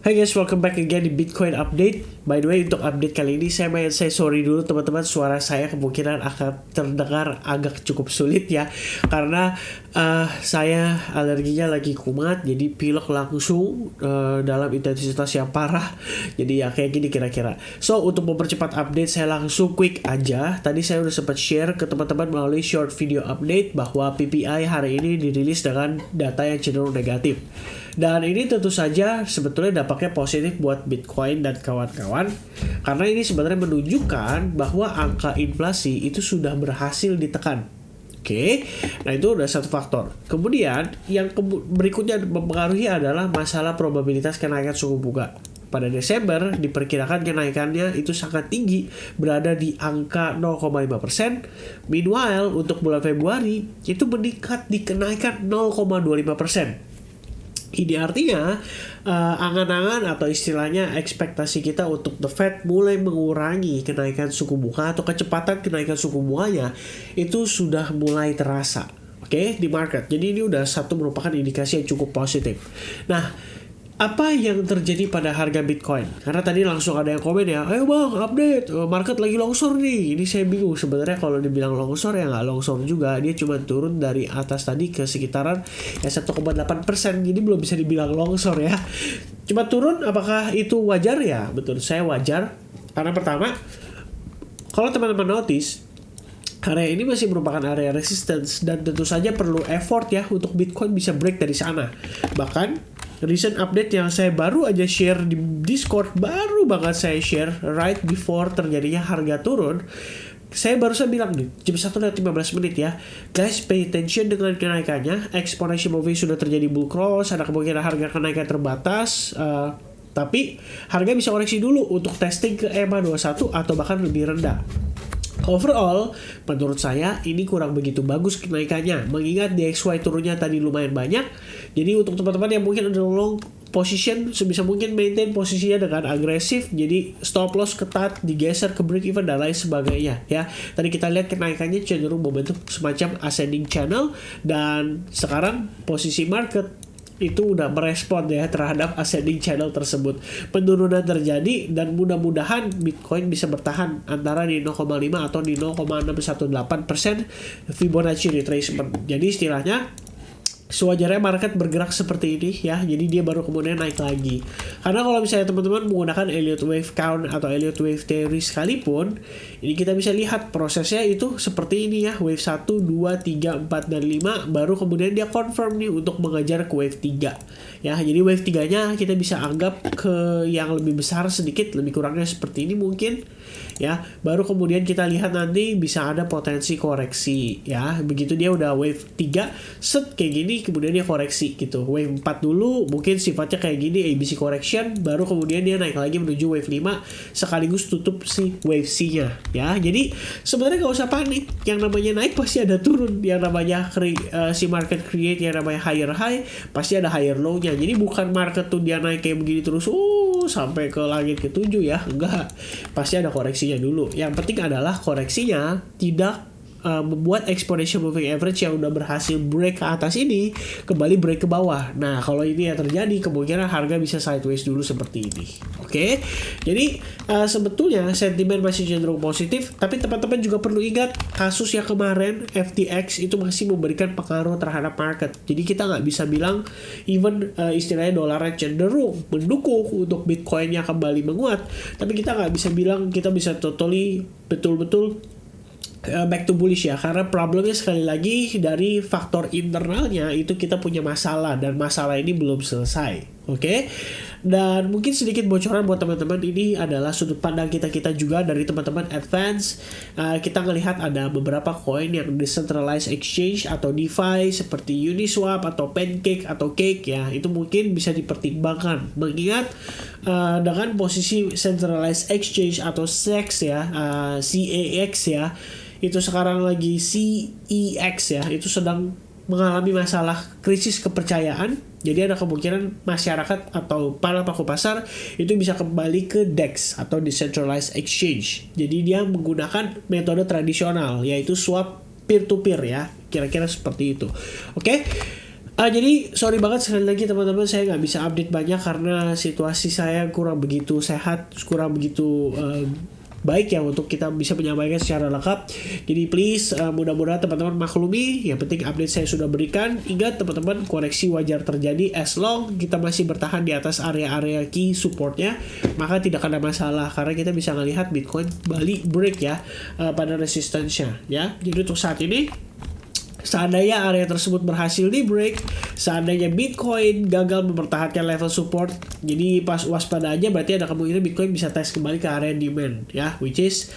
Hai guys, welcome back again di Bitcoin Update. By the way, untuk update kali ini saya sorry dulu teman-teman, suara saya kemungkinan akan terdengar agak cukup sulit ya, karena saya alerginya lagi kumat, jadi pilek langsung dalam intensitas yang parah. Jadi ya kayak gini kira-kira. So untuk mempercepat update, saya langsung quick aja. Tadi saya udah sempat share ke teman-teman melalui short video update bahwa PPI hari ini dirilis dengan data yang cenderung negatif. Dan ini tentu saja sebetulnya dampaknya positif buat Bitcoin dan kawan-kawan, karena ini sebenarnya menunjukkan bahwa angka inflasi itu sudah berhasil ditekan. Oke, nah itu udah satu faktor. Kemudian yang berikutnya mempengaruhi adalah masalah probabilitas kenaikan suku bunga. Pada Desember diperkirakan kenaikannya itu sangat tinggi, berada di angka 0,5%. Meanwhile untuk bulan Februari itu meningkat dikenaikan 0,25%. Ini artinya angan-angan atau istilahnya ekspektasi kita untuk The Fed mulai mengurangi kenaikan suku bunga atau kecepatan kenaikan suku bunganya itu sudah mulai terasa, oke, di market. Jadi ini udah satu merupakan indikasi yang cukup positif. Nah, apa yang terjadi pada harga Bitcoin? Karena tadi langsung ada yang komen ya, ayo bang update, market lagi longsor nih. Ini saya bingung sebenarnya, kalau dibilang longsor ya nggak longsor juga, dia cuma turun dari atas tadi ke sekitaran ya 1,8%, jadi belum bisa dibilang longsor ya. Cuma turun, apakah itu wajar ya? Betul, saya wajar. Karena pertama, kalau teman-teman notice, area ini masih merupakan area resistance dan tentu saja perlu effort ya untuk Bitcoin bisa break dari sana. Bahkan recent update yang saya baru aja share di Discord, baru banget saya share right before terjadinya harga turun. Saya barusan bilang nih, jam 1:15 menit ya, guys pay attention dengan kenaikannya. Exponential moving sudah terjadi bull cross, ada kemungkinan harga kenaikan terbatas, tapi harga bisa koreksi dulu untuk testing ke EMA 21 atau bahkan lebih rendah. Overall, menurut saya ini kurang begitu bagus kenaikannya, mengingat DXY turunnya tadi lumayan banyak. Jadi untuk teman-teman yang mungkin ada long position, sebisa mungkin maintain posisinya dengan agresif. Jadi stop loss ketat, digeser ke break even dan lain sebagainya ya. Tadi kita lihat kenaikannya cenderung membentuk semacam ascending channel, dan sekarang posisi market itu udah merespon ya terhadap ascending channel tersebut. Penurunan terjadi dan mudah-mudahan Bitcoin bisa bertahan antara di 0,5 atau di 0,618% Fibonacci retracement. Jadi istilahnya sewajarnya market bergerak seperti ini ya, jadi dia baru kemudian naik lagi. Karena kalau misalnya teman-teman menggunakan Elliott Wave Count atau Elliott Wave Theory sekalipun, ini kita bisa lihat prosesnya itu seperti ini ya, wave 1, 2, 3, 4, dan 5, baru kemudian dia confirm nih untuk mengejar ke wave 3 ya. Jadi wave 3 nya kita bisa anggap ke yang lebih besar sedikit, lebih kurangnya seperti ini mungkin ya, baru kemudian kita lihat nanti bisa ada potensi koreksi ya. Begitu dia udah wave 3 set kayak gini, kemudian dia koreksi gitu. Wave 4 dulu mungkin sifatnya kayak gini, ABC correction, baru kemudian dia naik lagi menuju wave 5 sekaligus tutup si wave C-nya ya. Jadi sebenarnya gak usah panik, yang namanya naik pasti ada turun, yang namanya si market create yang namanya higher high pasti ada higher low-nya. Jadi bukan market tuh dia naik kayak begini terus sampai ke langit ke-7 ya, enggak, pasti ada koreksinya dulu. Yang penting adalah koreksinya tidak membuat exponential moving average yang udah berhasil break ke atas ini kembali break ke bawah. Nah kalau ini yang terjadi, kemungkinan harga bisa sideways dulu seperti ini. Oke, jadi sebetulnya sentimen masih cenderung positif, tapi teman-teman juga perlu ingat kasus yang kemarin FTX itu masih memberikan pengaruh terhadap market. Jadi kita nggak bisa bilang even istilahnya dolarnya cenderung mendukung untuk Bitcoinnya kembali menguat, tapi kita nggak bisa bilang kita bisa totally betul-betul back to bullish ya, karena problemnya sekali lagi dari faktor internalnya itu kita punya masalah, dan masalah ini belum selesai. Oke. Dan mungkin sedikit bocoran buat teman-teman, ini adalah sudut pandang kita juga dari teman-teman advance. Kita ngelihat ada beberapa coin yang decentralized exchange atau DeFi seperti Uniswap atau Pancake atau Cake ya, itu mungkin bisa dipertimbangkan, mengingat dengan posisi centralized exchange atau CEX ya, CAX ya, itu sekarang lagi CEX ya, itu sedang mengalami masalah krisis kepercayaan. Jadi ada kemungkinan masyarakat atau para pelaku pasar itu bisa kembali ke DEX atau Decentralized Exchange. Jadi dia menggunakan metode tradisional, yaitu swap peer to peer ya, kira-kira seperti itu. Oke. Jadi sorry banget sekali lagi teman-teman, saya nggak bisa update banyak karena situasi saya kurang begitu sehat, kurang begitu baik ya untuk kita bisa menyampaikan secara lengkap. Jadi please mudah-mudahan teman-teman maklumi. Yang penting update saya sudah berikan. Ingat teman-teman, koreksi wajar terjadi as long kita masih bertahan di atas area-area key supportnya, maka tidak ada masalah karena kita bisa melihat Bitcoin balik break ya pada resistance-nya ya. Jadi untuk saat ini, seandainya area tersebut berhasil di break, seandainya Bitcoin gagal mempertahankan level support, jadi pas waspada aja, berarti ada kemungkinan Bitcoin bisa tes kembali ke area demand ya, which is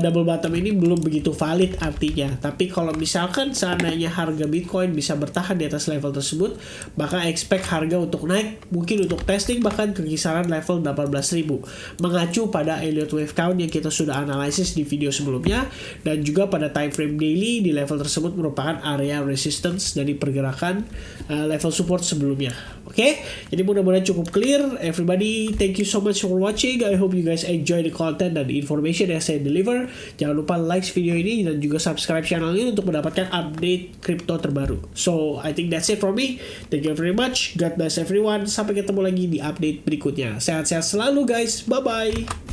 double bottom ini belum begitu valid artinya. Tapi kalau misalkan seandainya harga Bitcoin bisa bertahan di atas level tersebut, maka expect harga untuk naik, mungkin untuk testing bahkan ke kisaran level 18.000, mengacu pada Elliott Wave Count yang kita sudah analisis di video sebelumnya, dan juga pada time frame daily di level tersebut merupakan area resistance dari pergerakan level support sebelumnya. Oke, jadi mudah-mudahan cukup clear. Everybody, thank you so much for watching. I hope you guys enjoy the content dan the information yang saya deliver. Jangan lupa like video ini dan juga subscribe channel ini untuk mendapatkan update crypto terbaru. So, I think that's it from me. Thank you very much. God bless everyone. Sampai ketemu lagi di update berikutnya. Sehat-sehat selalu guys. Bye-bye.